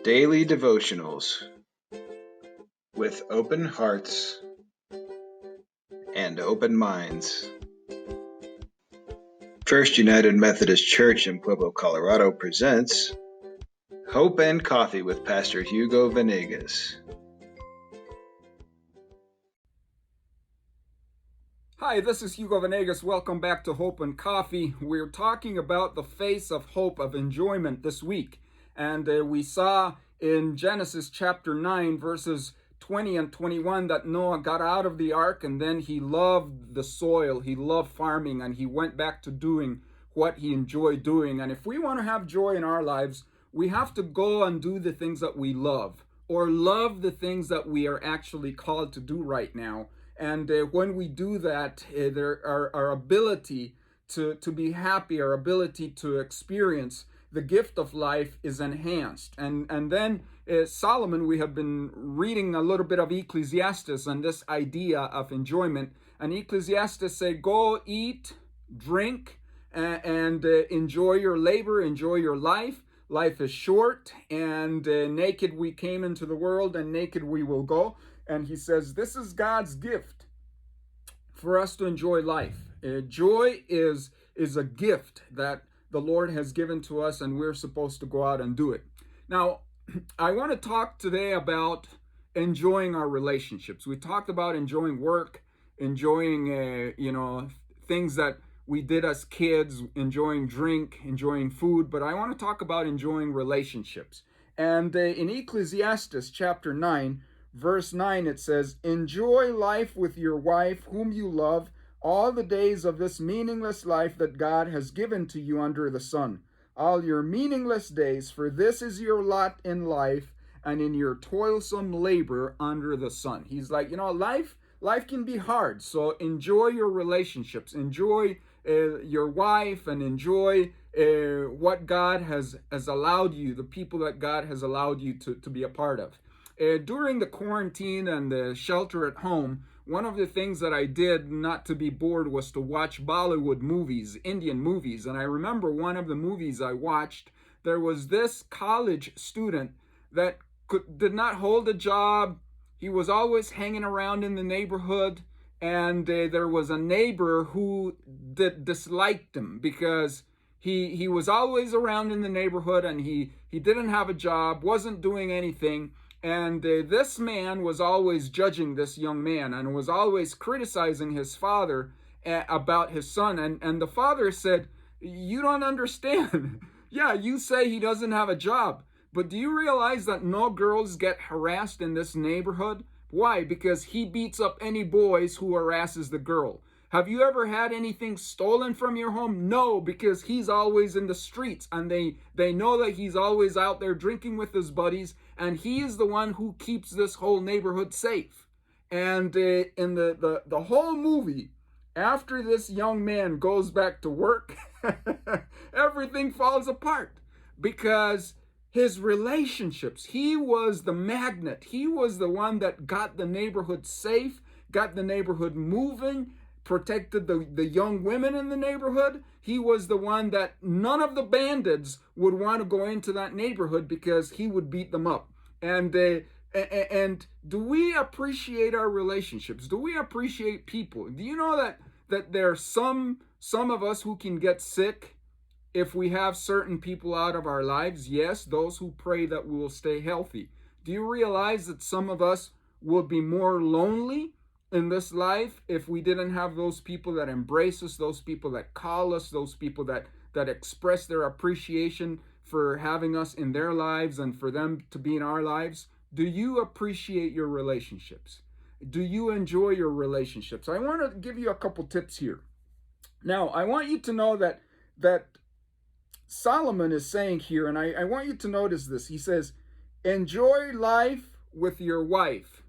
Daily devotionals with open hearts and open minds. First United Methodist Church in Pueblo, Colorado presents Hope and Coffee with Pastor Hugo Venegas. Hi, this is Hugo Venegas. Welcome back to Hope and Coffee. We're talking about the face of hope, of enjoyment this week. And we saw in Genesis chapter 9, verses 20 and 21, that Noah got out of the ark and then he loved the soil, he loved farming, and he went back to doing what he enjoyed doing. And if we want to have joy in our lives, we have to go and do the things that we love, or love the things that we are actually called to do right now. And when we do that, our ability to be happy, our ability to experience the gift of life is enhanced. And then Solomon, we have been reading a little bit of Ecclesiastes and this idea of enjoyment. And Ecclesiastes say, go eat, drink, and enjoy your labor, enjoy your life. Life is short, and naked we came into the world, and naked we will go. And he says, this is God's gift for us to enjoy life. Joy is a gift that the Lord has given to us, and we're supposed to go out and do it. Now, I want to talk today about enjoying our relationships. We talked about enjoying work, enjoying, things that we did as kids, enjoying drink, enjoying food, but I want to talk about enjoying relationships. And in Ecclesiastes chapter 9, verse 9, it says, enjoy life with your wife, whom you love, all the days of this meaningless life that God has given to you under the sun. All your meaningless days, for this is your lot in life and in your toilsome labor under the sun. He's like, life can be hard, so enjoy your relationships, enjoy your wife, and enjoy what God has allowed you, the people that God has allowed you to be a part of. During the quarantine and the shelter at home, one of the things that I did not to be bored was to watch Bollywood movies, Indian movies. And I remember one of the movies I watched, there was this college student that did not hold a job. He was always hanging around in the neighborhood. And there was a neighbor who disliked him because he was always around in the neighborhood, and he didn't have a job, wasn't doing anything. And this man was always judging this young man and was always criticizing his father about his son. And the father said, you don't understand. Yeah, you say he doesn't have a job, but do you realize that no girls get harassed in this neighborhood? Why? Because he beats up any boys who harasses the girl. Have you ever had anything stolen from your home? No, because he's always in the streets, and they know that he's always out there drinking with his buddies, and he is the one who keeps this whole neighborhood safe. And in the whole movie, after this young man goes back to work, everything falls apart because his relationships, he was the magnet. He was the one that got the neighborhood safe, got the neighborhood moving, protected the young women in the neighborhood. He was the one that none of the bandits would want to go into that neighborhood because he would beat them up. And do we appreciate our relationships? Do we appreciate people? Do you know that there are some of us who can get sick if we have certain people out of our lives? Yes, those who pray that we will stay healthy. Do you realize that some of us will be more lonely in this life if we didn't have those people that embrace us, those people that call us, those people that express their appreciation for having us in their lives and for them to be in our lives? Do you appreciate your relationships? Do you enjoy your relationships? I want to give you a couple tips here. Now, I want you to know that Solomon is saying here, and I want you to notice this. He says, enjoy life with your wife,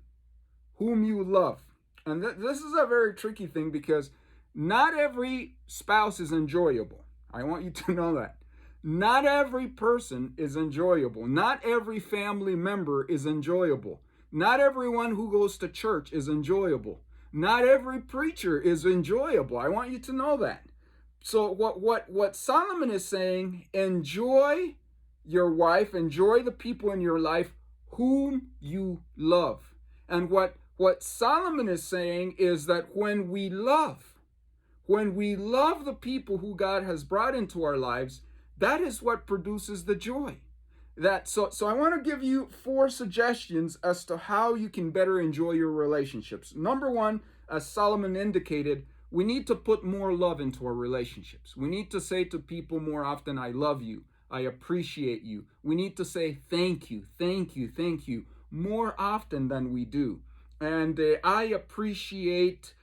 whom you love. And this is a very tricky thing because not every spouse is enjoyable. I want you to know that. Not every person is enjoyable. Not every family member is enjoyable. Not everyone who goes to church is enjoyable. Not every preacher is enjoyable. I want you to know that. So what Solomon is saying, enjoy your wife, enjoy the people in your life whom you love. And what Solomon is saying is that when we love the people who God has brought into our lives, that is what produces the joy. So I want to give you 4 suggestions as to how you can better enjoy your relationships. Number 1, as Solomon indicated, we need to put more love into our relationships. We need to say to people more often, I love you, I appreciate you. We need to say thank you, thank you, thank you more often than we do. And I appreciate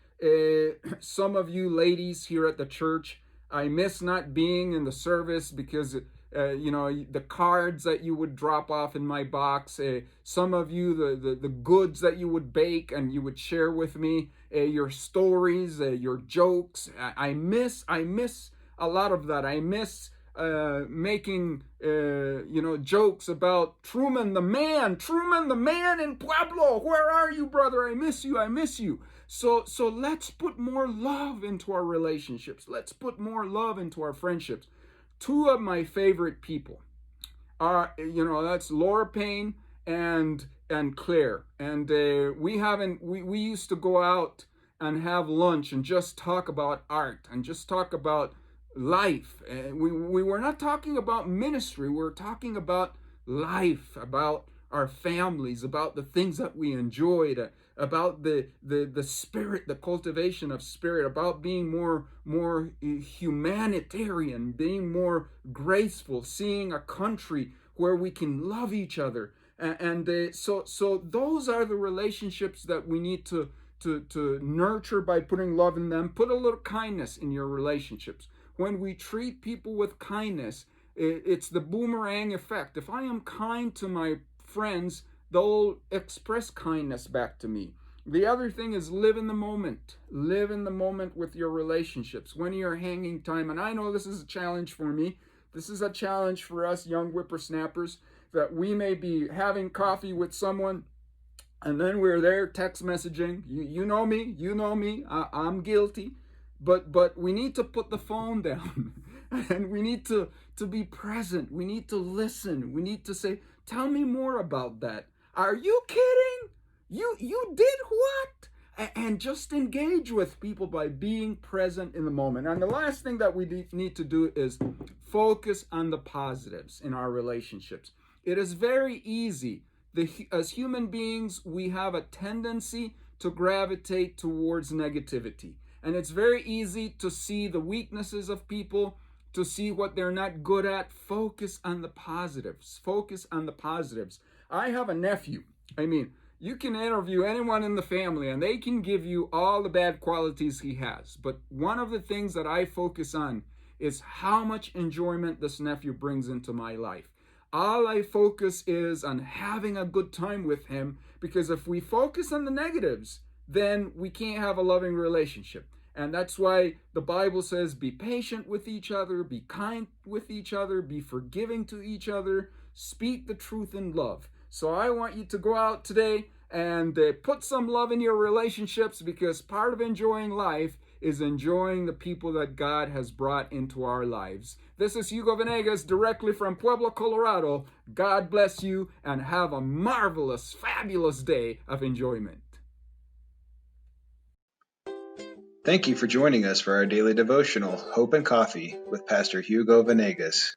some of you ladies here at the church. I miss not being in the service because the cards that you would drop off in my box, some of you, the goods that you would bake and you would share with me, your stories, your jokes. I miss a lot of that. I miss making jokes about Truman the man in Pueblo. Where are you, brother? I miss you. So let's put more love into our relationships. Let's put more love into our friendships. 2 of my favorite people are, that's Laura Payne and Claire. And we used to go out and have lunch and just talk about art and just talk about life. We were not talking about ministry. We were talking about life, about our families, about the things that we enjoyed, about the spirit, the cultivation of spirit, about being more humanitarian, being more graceful, seeing a country where we can love each other. So those are the relationships that we need to nurture by putting love in them. Put a little kindness in your relationships. When we treat people with kindness, it's the boomerang effect. If I am kind to my friends, they'll express kindness back to me. The other thing is live in the moment. Live in the moment with your relationships. When you're hanging time, and I know this is a challenge for me. This is a challenge for us young whippersnappers, that we may be having coffee with someone and then we're there text messaging. You know me, I'm guilty. But we need to put the phone down and we need to be present. We need to listen. We need to say, tell me more about that. Are you kidding? You did what? And just engage with people by being present in the moment. And the last thing that we need to do is focus on the positives in our relationships. It is very easy. As human beings, we have a tendency to gravitate towards negativity. And it's very easy to see the weaknesses of people, to see what they're not good at. Focus on the positives. Focus on the positives. I have a nephew. You can interview anyone in the family and they can give you all the bad qualities he has. But one of the things that I focus on is how much enjoyment this nephew brings into my life. All I focus is on having a good time with him, because if we focus on the negatives, then we can't have a loving relationship. And that's why the Bible says, be patient with each other, be kind with each other, be forgiving to each other, speak the truth in love. So I want you to go out today and put some love in your relationships, because part of enjoying life is enjoying the people that God has brought into our lives. This is Hugo Venegas, directly from Pueblo, Colorado. God bless you and have a marvelous, fabulous day of enjoyment. Thank you for joining us for our daily devotional, Hope and Coffee, with Pastor Hugo Venegas.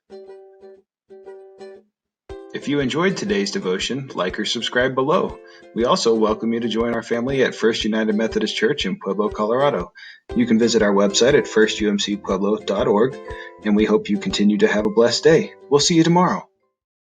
If you enjoyed today's devotion, like or subscribe below. We also welcome you to join our family at First United Methodist Church in Pueblo, Colorado. You can visit our website at firstumcpueblo.org, and we hope you continue to have a blessed day. We'll see you tomorrow.